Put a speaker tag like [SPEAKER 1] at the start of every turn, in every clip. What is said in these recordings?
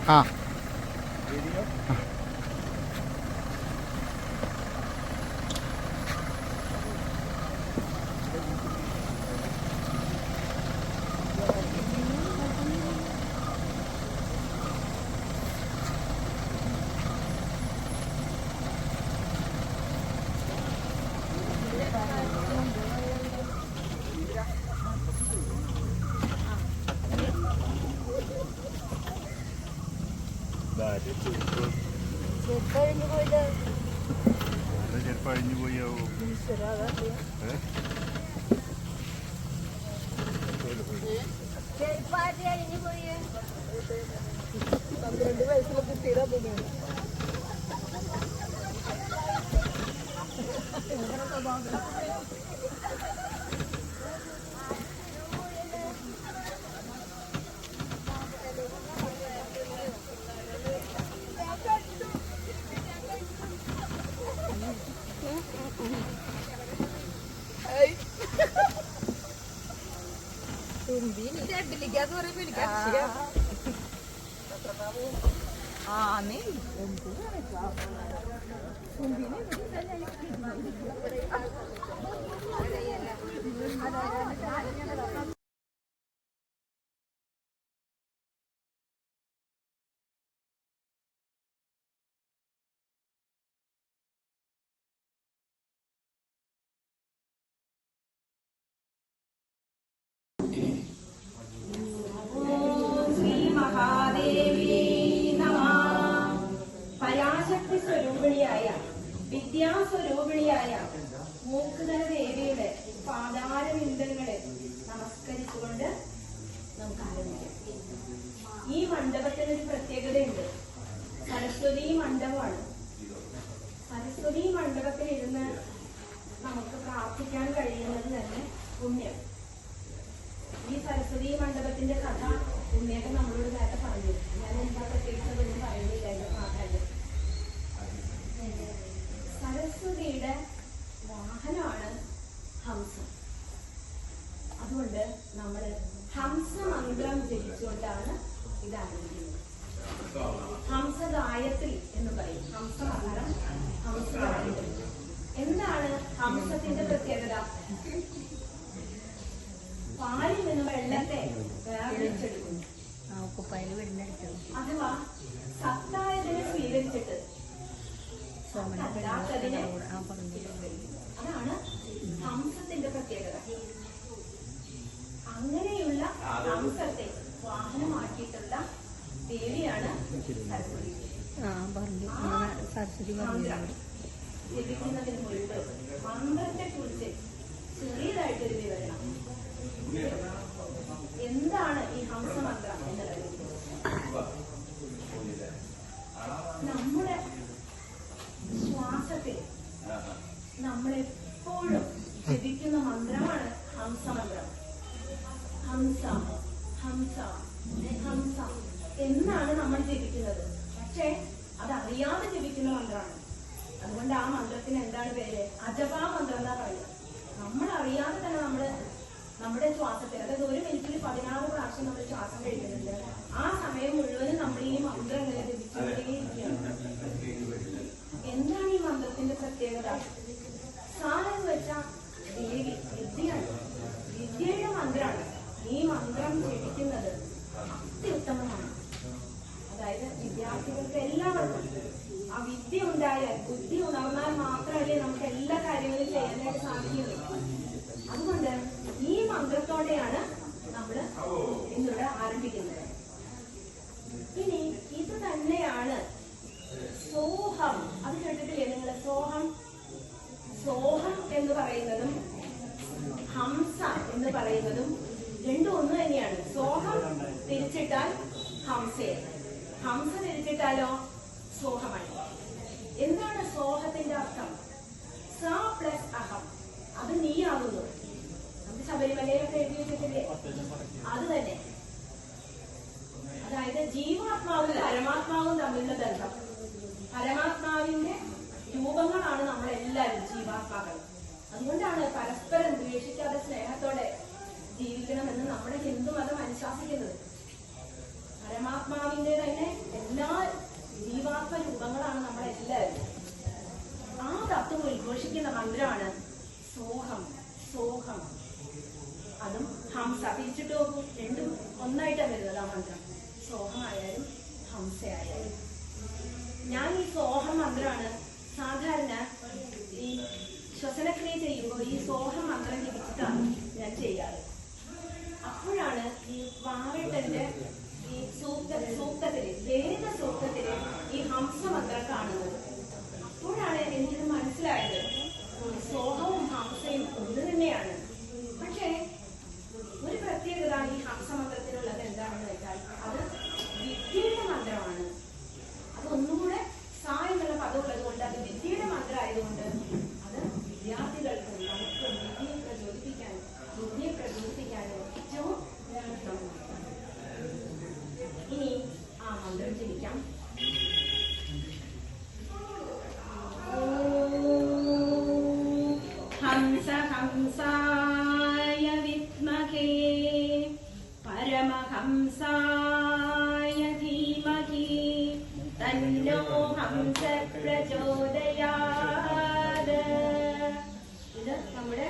[SPEAKER 1] ആ ചെരുപ്പഴിഞ്ഞു പോയാവോ?
[SPEAKER 2] ചെരുപ്പാറ്റി അഴിഞ്ഞു പോയി 12 വയസ്സിലെ കുട്ടിയുടെ ഭൂമിയാണ്. തുമ്പിക്കാന്ന് പറയുമ്പോ എനിക്ക്
[SPEAKER 3] വിദ്യാസ്വരൂപിണിയായ മൂക്കുതല ദേവിയുടെ പാതാരബിന്ദങ്ങളെ നമസ്കരിച്ചുകൊണ്ട് നമുക്ക് ആരംഭിക്കാം. ഈ മണ്ഡപത്തിനൊരു പ്രത്യേകതയുണ്ട്. സരസ്വതി മണ്ഡപമാണ്. സരസ്വതി മണ്ഡപത്തിൽ ഇരുന്ന് നമുക്ക് പ്രാർത്ഥിക്കാൻ കഴിയുന്നത് തന്നെ പുണ്യം. ഈ സരസ്വതി മണ്ഡപത്തിന്റെ കഥ ഉണ്ണിയൊക്കെ നമ്മളോട് നേരത്തെ പറഞ്ഞു. ഞാൻ എന്താ പ്രത്യേകിച്ച് അതൊന്നും പറയുന്നില്ല. എന്റെ പ്രാധാന്യം സരസ്വതിയുടെ വാഹനമാണ് ഹംസം. അതുകൊണ്ട് നമ്മൾ ഹംസമന്ത്രം ജപിച്ചുകൊണ്ടാണ് ഇത് ആരംഭിക്കുന്നത്. ഹംസഗായത്രി എന്ന് പറയും. ഹംസമന്ത്രം, ഹംസഗായത്രി. എന്താണ് ഹംസത്തിന്റെ പ്രത്യേകത? പാലിൽ നിന്ന് വെള്ളത്തെ വേർതിരിച്ചെടുക്കുന്നു. അഥവാ സത്തായതിനെ സ്വീകരിച്ചിട്ട് അതാണ് ഹംസത്തിന്റെ പ്രത്യേകത. അങ്ങനെയുള്ള ഹംസത്തെ വാഹനമാക്കിയിട്ടുള്ള ദേവിയാണ് സരസ്വതി. ജപിക്കുന്നതിന് മുൻപ് മന്ത്രത്തെ കുറിച്ച് ചെറിയതായിട്ടൊരു വിവരണം. എന്താണ് ഈ ഹംസമന്ത്രം എന്നുള്ളത്? നമ്മുടെ ശ്വാസത്തിൽ നമ്മളെപ്പോഴും ജപിക്കുന്ന മന്ത്രമാണ് ഹംസമന്ത്രം. ഹംസ ഹംസ ഹംസ എന്നാണ് നമ്മൾ ജപിക്കുന്നത്. പക്ഷെ അതറിയാതെ ജപിക്കുന്ന മന്ത്രമാണ്. അതുകൊണ്ട് ആ മന്ത്രത്തിന് എന്താണ് പേര്? അജപാ മന്ത്രം എന്നാ പറയുക. നമ്മൾ അറിയാതെ തന്നെ നമ്മുടെ ശ്വാസത്തിൽ, അതായത് 1 മിനിറ്റിൽ 16 പ്രാവശ്യം നമ്മൾ ശ്വാസം കഴിക്കുന്നുണ്ട്. ആ സമയം മുഴുവനും നമ്മൾ ഈ മന്ത്രം ഇങ്ങനെ ജപിച്ചുകൊണ്ടേയിരിക്കുകയാണ്. എന്താണ് ഈ മന്ത്രത്തിന്റെ പ്രത്യേകത? സാലെന്ന് വെച്ചാൽ ദേവി വിദ്യയാണ്. വിദ്യയുടെ മന്ത്രമാണ്. ഈ മന്ത്രം ജപിക്കുന്നത് അത്യുത്തമമാണ്. അതായത് വിദ്യാർത്ഥികൾക്ക് എല്ലാവർക്കും ആ വിദ്യ ഉണ്ടായാൽ, ബുദ്ധി ഉണർന്നാൽ മാത്രമല്ലേ നമുക്ക് എല്ലാ കാര്യങ്ങളും ചെയ്യാനായിട്ട് സാധിക്കുള്ളൂ. അതുകൊണ്ട് ഈ മന്ത്രത്തോടെയാണ് നമ്മൾ ഇന്നിവിടെ ആരംഭിക്കുന്നത്. ഇനി ഇത് തന്നെയാണ് സോഹം. അത് കേട്ടിട്ടില്ലേ നിങ്ങൾ? സോഹം. സോഹം എന്ന് പറയുന്നതും ഹംസ എന്ന് പറയുന്നതും രണ്ടും ഒന്ന് തന്നെയാണ്. സോഹം തിരിച്ചിട്ടാൽ ഹംസയാണ്, ഹംസ തിരിച്ചിട്ടാലോ സോഹമാണ്. എന്താണ് സോഹത്തിന്റെ അർത്ഥം? സ പ്ലസ് അഹം, അത് നീയാകുന്നു. നമുക്ക് ശബരിമലയിലൊക്കെ എഴുതി വെച്ചിട്ടില്ലേ? അത് തന്നെ. അതായത് ജീവാത്മാവും പരമാത്മാവും തമ്മിലുള്ള ബന്ധം. പരമാത്മാവിന്റെ രൂപങ്ങളാണ് നമ്മളെല്ലാവരും ജീവാത്മാക്കൾ. അതുകൊണ്ടാണ് പരസ്പരം ദ്വേഷിക്കാതെ സ്നേഹത്തോടെ ജീവിക്കണമെന്ന് നമ്മുടെ ഹിന്ദുമതം അനുശാസിക്കുന്നത്. പരമാത്മാവിന്റെ തന്നെ തിരിച്ചിട്ട് നോക്കൂ, രണ്ടും ഒന്നായിട്ടാണ് വരുന്നത് ആ മന്ത്രം. സോഹമായാലും ഹംസയായാലും. ഞാൻ ഈ സോഹം മന്ത്രമാണ് സാധാരണ ഈ ശ്വസനക്രിയ ചെയ്യുമ്പോൾ ഈ സോഹം മന്ത്രം ജപിച്ചിട്ടാണ് ഞാൻ ചെയ്യാറ്. അപ്പോഴാണ് ഈ വാവേട്ടന്റെ ഈ സൂക്തത്തില് വേദ സൂക്തത്തില് ഈ ഹംസമന്ത്രം കാണുന്നത്. അപ്പോഴാണ് എനിക്കിത് മനസ്സിലായത്, സോഹവും ഹംസയും ഒന്ന് തന്നെയാണ്. പക്ഷേ ഒരു പ്രത്യേകത ഈ ഹംസമന്ത്രത്തിനുള്ളത് എന്താണെന്ന് വെച്ചാൽ അത് വിദ്യയുടെ മന്ത്രമാണ്. അതൊന്നുകൂടെ സ എന്നുള്ള പദമുള്ളത് കൊണ്ട് അത് വിദ്യയുടെ മന്ത്രമായതുകൊണ്ട് അത് വിദ്യാർത്ഥികൾക്ക് നമുക്ക് ബുദ്ധിയെ പ്രചോദിപ്പിക്കാനും ഏറ്റവും ഇനി ആ മന്ത്രം ജപിക്കാം. ഹംസ ഹംസായ വിദ്മഹേ പരമഹംസായ ധീമഹി തന്നോ ഹംസ പ്രചോദയാത്. ഇത് നമ്മുടെ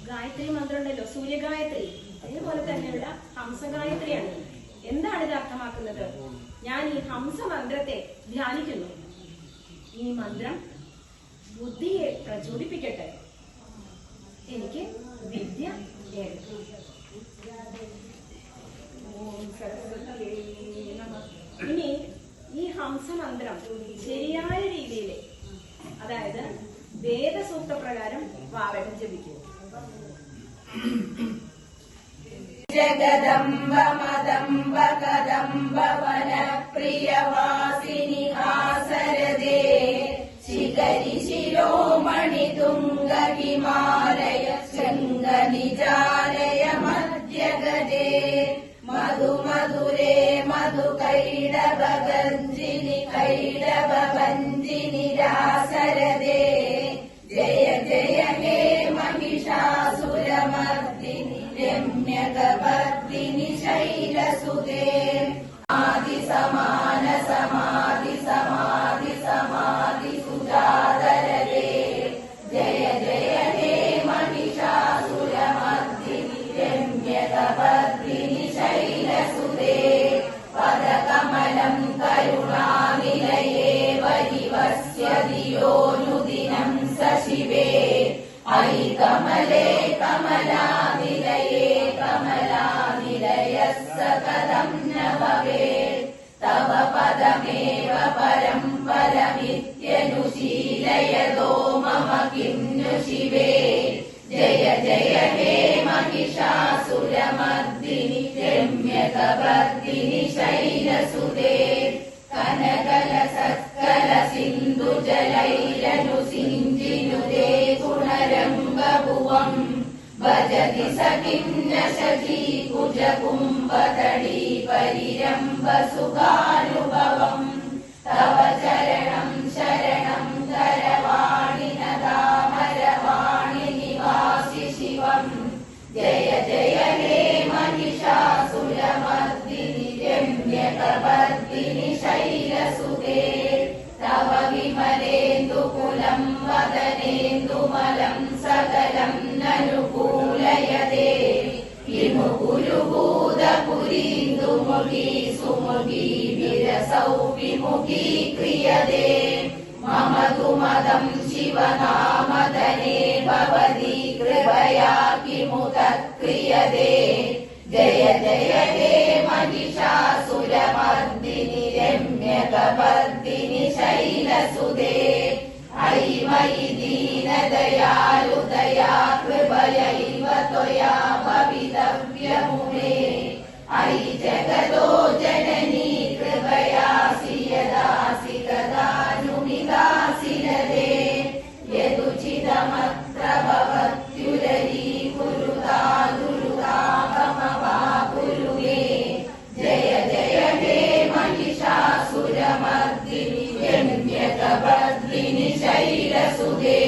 [SPEAKER 3] ഗായത്രി മന്ത്രം ഉണ്ടല്ലോ, സൂര്യഗായത്രി, അതേപോലെ തന്നെയുള്ള ഹംസഗായത്രിയാണ്. എന്താണ് ഇത് അർത്ഥമാക്കുന്നത്? ഞാൻ ഈ ഹംസ മന്ത്രത്തെ ധ്യാനിക്കുന്നു. ഈ മന്ത്രം ബുദ്ധിയെ പ്രചോദിപ്പിക്കട്ടെ, എനിക്ക് വിദ്യ നേടട്ടെ. ഇനി ഈ ഹംസമന്ത്രം ശരിയായ രീതിയിൽ, അതായത് വേദസൂക്ത പ്രകാരം വാവേട്ടൻ ജപിക്കും.
[SPEAKER 4] ജഗദംബ മദംബ കദംബ വനപ്രിയവാസിനി ആസരദേ ശിഖരി ശിരോമണി തുംഗ ഹിമാലയ ശൃംഗ നിജാലയ മധ്യഗദേ മധുമധുരേ മധു കൈടവ ഗഞ്ജിനി കൈടവ ഭഞ്ജിനി രാസരദേ ജയ ജയ ഹേ महिषासुरमर्दिनि रम्यकवर्दिनि शैलसुते आदि समान समाधि समाधि समाधि सुजातरते जय जय हे महिषासुरमर्दिनि रम्यकवर्दिनि शैलसुते पदकमलं करुणानिलये वरिवस्य धियोनुदिनं शिवे अयि कमले कमलानिलये कमलानिलयः सकलं न भवेत् तव पदमेव परं परमित्यनुशीलयतो मम किं नु शिवे जय जय हे महिषासुरमर्दिनि रम्यकवर्दिनि शैलसुते कनकलसत्कल सिन्धुजलैरनुसिञ्जिनुते गुणरङ्गभुवम् भजति सखिं न सखी कुजकुम्भतडी परिरम्भसुखानुभवम् तव चरणं शरणं करवाणि नदामरवाणि निवासि शिवम् जय जय हे महिषासुरमर्दिनि रम्यकवर्दिनि शैलसुते तव विमलेन्दुकुलं वदनेन्दुमलं सकलं ननुकूलयते विमुकुरुभूतपुरीन्दुमुखी सुमुखी विरसौ विमुखी क्रियते मम तु मदं शिवनामदने भवति कृपया किमुत क्रियते जय जय हे महिषासुरमर्दिनि रम्यकवर्दिनि शैलसुते अयि मयि दीनदयालुदया कृपयैव त्वया भवितव्यमुमे अयि जगतो जननी कृपयासि यदासि तदानुमिदासि नदे यदुचितमत्र भवत्युररी कुरुता दुरुतापमवा कुरु मे जय जय हे महिषासुरमर्दिनि रम्यकवर्दिनि शैलसुते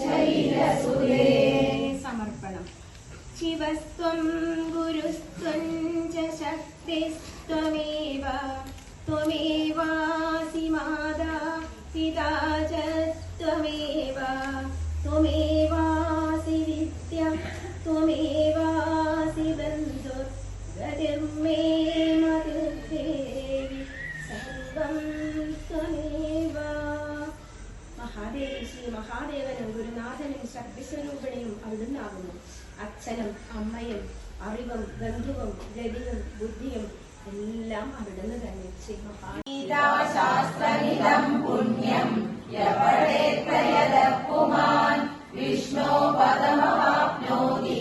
[SPEAKER 4] शैलसुते
[SPEAKER 3] സമർപ്പണം. ശിവസ്ത്വം ഗുരുസ്ത്വം ച ശക്തിസ്ത്വമേവ ത്വമേവാസി മാതാ പിതാ ച ത്വമേവ ത്വമേവാസി വിദ്യ അച്ഛനും അമ്മയും അറിവും ബന്ധുവും ഗതിയും ബുദ്ധിയും എല്ലാം അവിടുന്ന് തന്നെ
[SPEAKER 4] ഗീതാശാസ്ത്രമിതം പുണ്യം യപഠേത്തയദഃപുമാൻ വിഷ്ണോ പദമവാപ്നോതി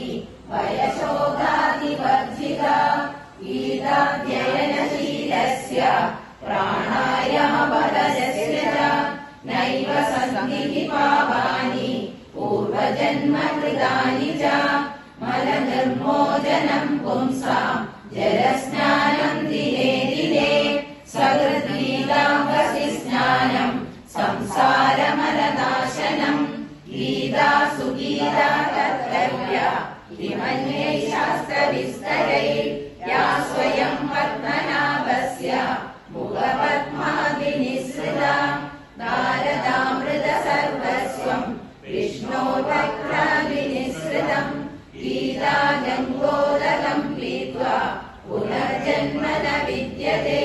[SPEAKER 4] വയശോധാതിവർജിത ഗീതാധ്യയനശീലസ്യ പ്രാണായാമപരസ്യ നൈവ സന്ധിഃ പാപാനി പൂർവജന്മകൃതാനി ച മലനിർമ്മോചനം പുംസാം ജലസ്നാനം ദിനേ ദിനേ സകൃദ്ഗീതാംഗസി സ്നാനം സംസാരമലനാശനം ഗീതാ സുഗീതാ കർത്തവ്യ ഇമന്യൈ ശാസ്ത്രവിസ്തരൈ യാ സ്വയം പത്മനാഭസ്യ മുഖപത്മാദിനിസൃത നാരദാമൃത സർവസ്വം വിഷ്ണോർവക്രാവിനിസൃതം ഗീതാ ഗംഗോദകം പീത്വാ പുനർജന്മ ന വിദ്യത്തെ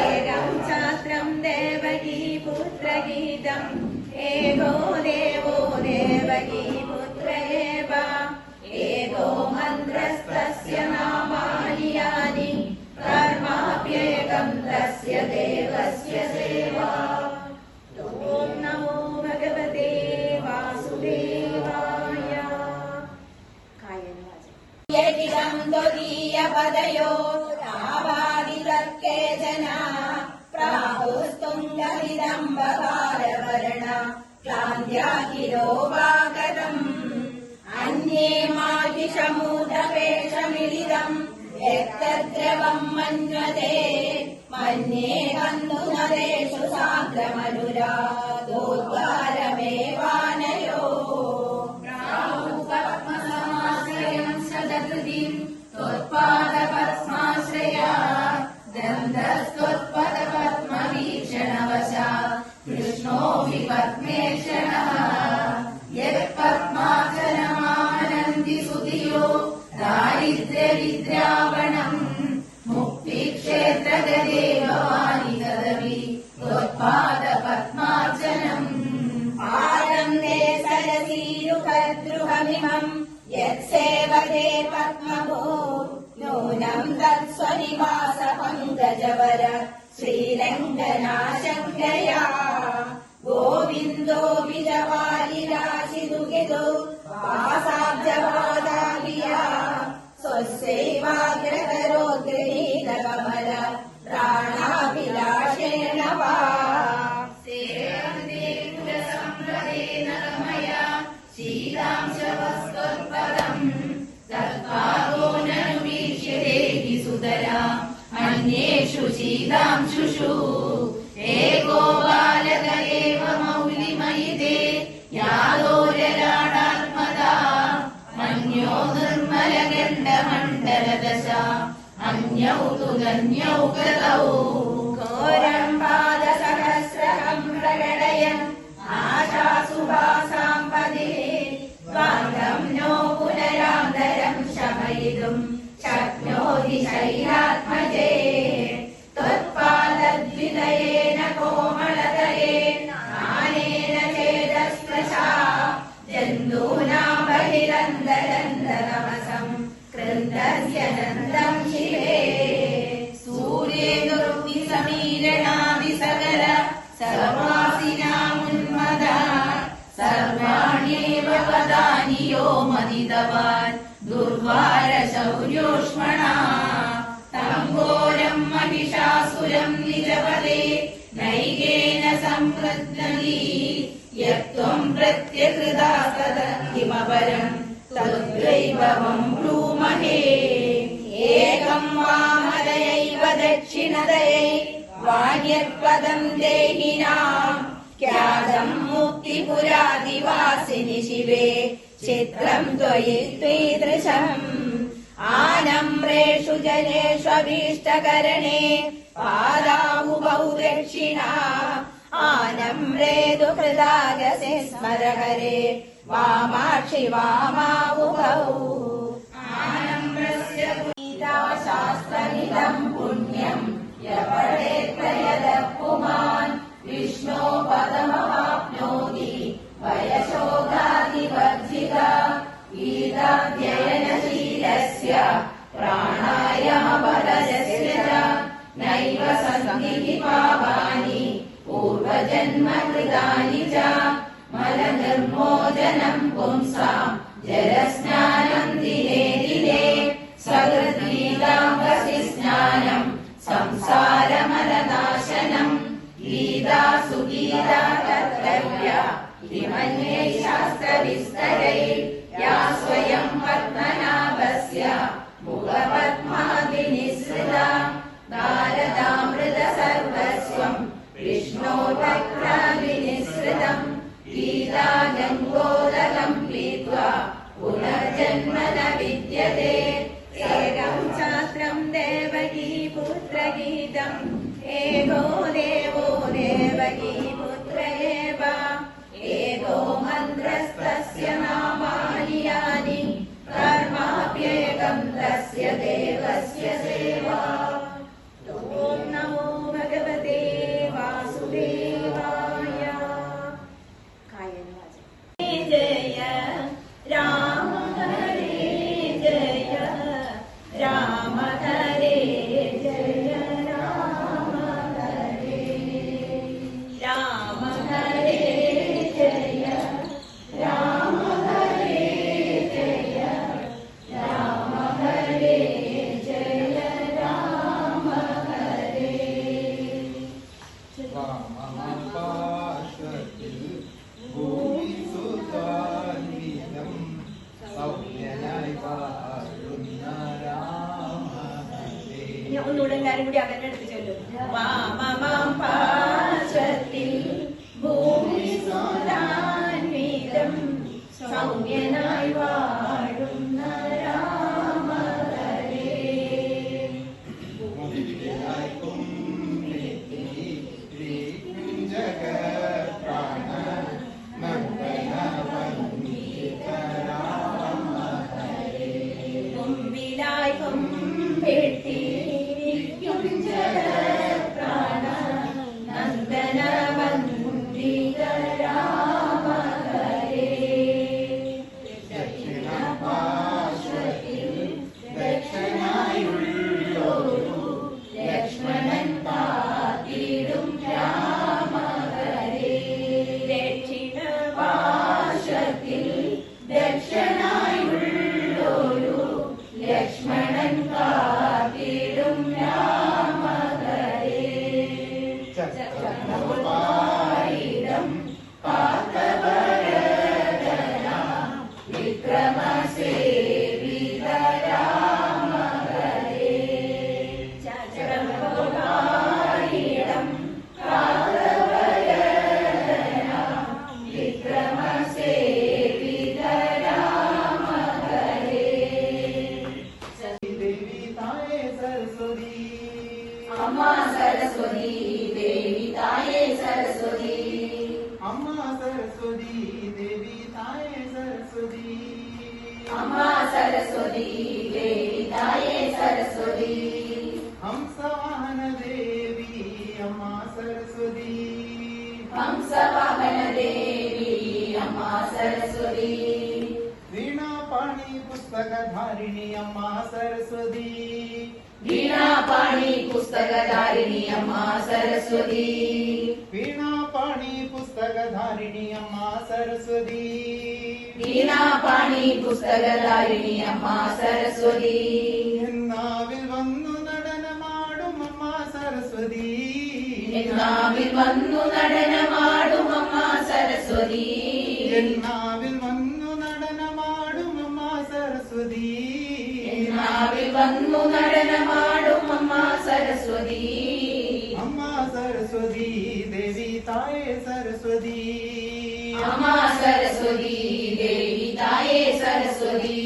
[SPEAKER 4] ഏകം ഛാത്രം ദേവകീ പുത്രഗീതം ഏകോ ദേവോ ദേവകീ പുത്ര ഏവ ഏകോ മന്ത്രസ്തസ്യ നാമാനി യാനി കർമാപ്യേകം തസ്യ ദേവസ്യ സേവാ. ഓം നമോ ഭഗവതേ വാസുദേവായ. യദിദം ത്വദീയപദയോ രാവാദിതർക്കേ ജനാ പ്രാഹുസ്തുംഗവിദംബകാരവർണ ക്ലാന്ത്യാ ഗിരോവാഗതം അന്യേ മാഹിഷമൂഢപേഷമിലിതം രക്തദ്രവം മന്വതേ മന്യേ കന്തു നരേഷു സാന്ദ്രമനുരാഗോദ്വാരമേവാനയോ പ്രാഹുപത്മസമാശ്രയം സദകൃതിം ത്വത്പാദപത്മാശ്രയാ ഗന്ധസ്ത്വത്പദപത്മവീക്ഷണവശാ കൃഷ്ണോ ഹി പത്മേക്ഷണഃ യത്പത്മാചലമാനന്തി സുധിയോ ദാരിദ്ര്യവിദ്രാവണം മുക്തിക്ഷേത്രഗതേ ഭവാനി തദപി ത്വത്പാദപത്മാർച്ചനം ആനന്ദേ സരസീരുഹദ്രുഹമിമം യത്സേവതേ പത്മഭോ നൂനം തത്സ്വനിവാസ പങ്കജവര ശ്രീരംഗനാശങ്കയാ ഗോവിന്ദോ വിജവാലിരാശിദുഹിതോ വാസാബ്ജപാദാവിയാ സ്വസ്യൈവാഗ്രഹരോദ്ഗൃഹീതകമല പ്രാണാഭിലാഷേണ വാ സേവന്തേ കുലസമ്പ്രദേ നഗമയാ ശീലാംശവസ്ത്വത്പദം തത്പാദോ നനുവീക്ഷ്യതേ ഹി സുതരാ അന്യേഷു ശീലാംശുഷു ഏകോ ബാലക ഏവ മൗലിമയിതേ യാദോരരാടാത്മദാ മന്യോ നിർമ്മലഗണ്ഡമണ്ഡലദശ അന്യൗ തു ധന്യൗ കൃതൗ ഘോരം പാദസഹസ്രഹം പ്രകടയൻ ആശാസുഭാസാം പദേ ദ്വാന്തം നോ പുനരാന്തരം ശമയിതും ശക്നോതി ശൈലാത്മജേ ത്വത്പാദദ്വിതയേന കോമളതയേ നാനേന ചേതസ്പൃശാ ജന്തൂനാം ബഹിരന്തരന്തരമസം കൃന്ദസ്യ നന്ദം ശിവേ സൂര്യേതുർവി സമീരണാദിസകല സർവാസിനാമുന്മദ സർവാണ്യേവ പദാനി യോ മദിതവാൻ ദുർവാര ശൗര്യോഷ്മണാ തം ഘോരം മഹിഷാസുരം നിജപദേ നൈകേന സംവൃദ്ധ്നതി യത്വം പ്രത്യകൃതാ തദഹിമപരം തദ്വൈഭവം ബ്രൂമഹേ ഏകം വാമദയൈവ ദക്ഷിണദയൈ വാര്യത്പദം ദേഹിനാം ഖ്യാതം മുക്തിപുരാദിവാസിനി ശിവേ ചിത്രം ത്വയി ത്വീദൃശം ആനമ്രേഷു ജലേഷ്വഭീഷ്ടകരണേ പാദാവുഭൗ ദക്ഷിണാ ആനമ്രേതു ഹൃദാഗസേ സ്മരഹരേ വാമാക്ഷി വാമാവുഭൗ ആനമ്രസ്യ ഗീതാശാസ്ത്രമിദം പുണ്യം യപഠേത്തയദഃപുമാൻ വിഷ്ണോ പദമവാപ്നോതി വയശോധാതിവർജിത ഗീതാധ്യയ तस्य प्राणायामपरस्य च नैव सन्ति पापानि पूर्वजन्मकृतानि च मलनिर्मोचनं पुंसां जलस्नानं दिने दिने सकृद्गीताङ्गसिस्नानं संसारमलनाशनं गीता सुगीता कर्तव्या इमन्यै शास्त्रविस्तरैः या स्वयं पद्मनाभस्य मुखपद्मादिनिःसृता नारदामृतसर्वस्वं विष्णोर्वक्त्रादिनिःसृतं गीता गङ्गोदकं पीत्वा पुनर्जन्म न विद्यते एकं शास्त्रं देवकीपुत्रगीतम् एको देवो देवकीपुत्र एव एको मन्त्रस्तस्य नामानि यानि कर्माप्येकं तस्य देवस्य सेवा। ॐ नमो भगवते वासुदेवाय। जय राम हरे जय राम हरे जय राम हरे राम हरे जय राम हरे जय राम हरे जय राम हरे। ഒന്നുകൂടെ എല്ലാരും കൂടി അവരുടെ അടുത്ത് ചൊല്ലും. വാമമാം പാർശ്വത്തിൽ ഭൂമിസുതാൻവിധം സൗമ്യനായി വാഴുന്ന രാമ ഹരേ. മുമ്പിലായി കൊമ്പെട്ടിരിക്കും ജഗത്പ്രാണ നന്ദന വന്ദിത രാമ ഹരേ. ദക്ഷിണപാർശ്വത്തിൽ ദക്ഷനായുള്ളൊരു ലക്ഷ്മണൻ കാത്തിടും രാമ ഹരേ. ദക്ഷിണപാർശ്വത്തിൽ ദക്ഷനായുള്ളൊരു ലക്ഷ്മണൻ കാത്തിടും രാമ ഹരേ. ചക്രപാരിടം പാർത്ഥഭരതന വിക്രമസേവിത രാമ ഹരേ. ചക്രപാരിടം പാർത്ഥഭരതന വിക്രമസേവിത രാമ ഹരേ. अम्मा सरस्वती देवी ताये सरस्वती
[SPEAKER 5] अम्मा सरस्वती देवी ताये सरस्वती
[SPEAKER 4] अम्मा सरस्वती देवी ताये सरस्वती
[SPEAKER 5] हंसवाहन देवी अम्मा सरस्वती
[SPEAKER 4] हंसवाहन देवी अम्मा सरस्वती
[SPEAKER 5] वीणापाणि पुस्तकधारिणी अम्मा सरस्वती
[SPEAKER 4] वीणापाणि पुस्तकधारिणी अम्मा सरस्वती
[SPEAKER 5] वीणापाणि पुस्तकधारिणी अम्मा सरस्वती
[SPEAKER 4] वीणापाणि पुस्तकधारिणी अम्मा सरस्वती
[SPEAKER 5] എന്നാവിൽ വന്നു നടനമാടും അമ്മ സരസ്വതി
[SPEAKER 4] എന്നാവിൽ വന്നു നടനമാടും അമ്മ സരസ്വതി
[SPEAKER 5] എന്നാവിൽ വന്നു നടനമാടും അമ്മ സരസ്വതി
[SPEAKER 4] എന്നാവിൽ വന്നു നടനമാടും അമ്മ സരസ്വതി
[SPEAKER 5] അമ്മ സരസ്വതി ദേവി തായേ സരസ്വതി
[SPEAKER 4] അമ്മ സരസ്വതി ദേവി തായേ സരസ്വതി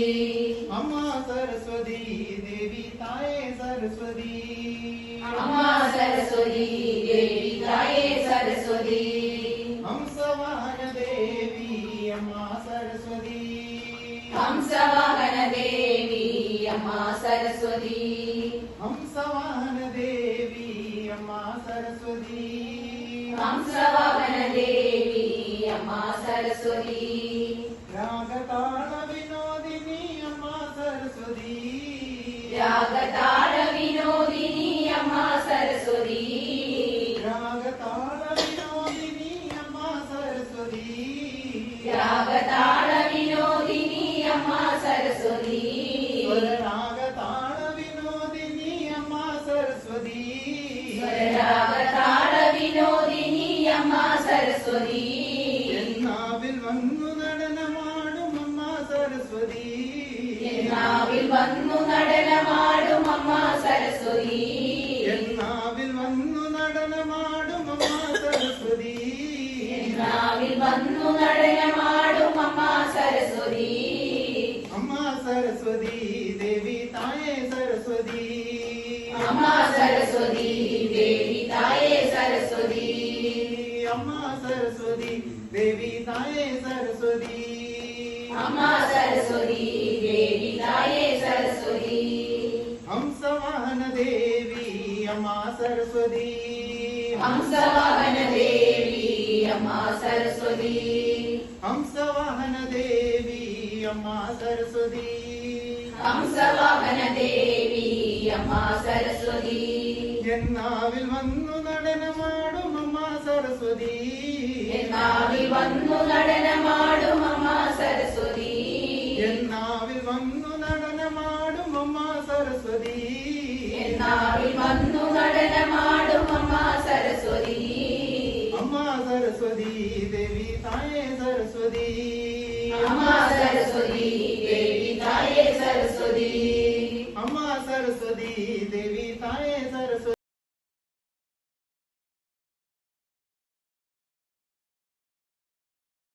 [SPEAKER 5] അമ്മ സരസ്വതി ദേവി തായേ സരസ്വതി
[SPEAKER 4] അമ്മ സരസ്വതി ദേവി തായേ സരസ്വതി
[SPEAKER 5] ഹംസവാഹന ദേവി അമ്മ സരസ്വതി
[SPEAKER 4] ഹംസവാഹന ദേവി അമ്മ സരസ്വതി
[SPEAKER 5] ഹംസവാഹന ദേവി അമ്മ സരസ്വതി
[SPEAKER 4] ഹംസവാഹന ദേവി അമ്മ സരസ്വതി
[SPEAKER 5] രാഗതാള വിനോദിനി അമ്മ സരസ്വതി
[SPEAKER 4] രാഗതാള വിനോദിനി അമ്മ സരസ്വതി
[SPEAKER 5] രാഗതാള വിനോദിനി അമ്മ സരസ്വതി
[SPEAKER 4] രാഗതാള വിനോദിനി അമ്മ സരസ്വതി
[SPEAKER 5] രാഗതാള വിനോദിനി അമ്മ സരസ്വതി
[SPEAKER 4] രാഗതാള വിനോദിനി അമ്മ സരസ്വതി
[SPEAKER 5] എന്നാവിൽ വന്നു നടനമാടും അമ്മ സരസ്വതി
[SPEAKER 4] എന്നാവിൽ വന്നു നടനമാടും അമ്മ സരസ്വതി
[SPEAKER 5] എന്നാവിൽ വന്നു നടനമാടും അമ്മ സരസ്വതി
[SPEAKER 4] എന്നാവിൽ വന്നു നടനമാടും അമ്മ സരസ്വതി
[SPEAKER 5] അമ്മ സരസ്വതി ദേവി തായേ സരസ്വതി
[SPEAKER 4] അമ്മ സരസ്വതി ദേവി തായേ സരസ്വതി
[SPEAKER 5] അമ്മ സരസ്വതി ദേവി തായേ സരസ്വതി
[SPEAKER 4] അമ്മ സരസ്വതി ദേവി തായേ സരസ്വതി
[SPEAKER 5] ഹംസവാഹന ദേവി അമ്മ സരസ്വതി
[SPEAKER 4] ഹംസവാഹന ദേവി അമ്മ സരസ്വതി
[SPEAKER 5] ഹംസവാഹന ദേവി അമ്മ സരസ്വതി
[SPEAKER 4] ഹംസവാഹന ദേവി അമ്മ സരസ്വതി
[SPEAKER 5] എന്നാവിൽ വന്നു നടനമാടും അമ്മ സരസ്വതി
[SPEAKER 4] എന്നാവിൽ വന്നു നടനമാടും അമ്മ സരസ്വതി
[SPEAKER 5] എന്നാവിൽ വന്നു നടനമാടും അമ്മ സരസ്വതി
[SPEAKER 4] എന്നാവിൽ വന്നു നടനമാടും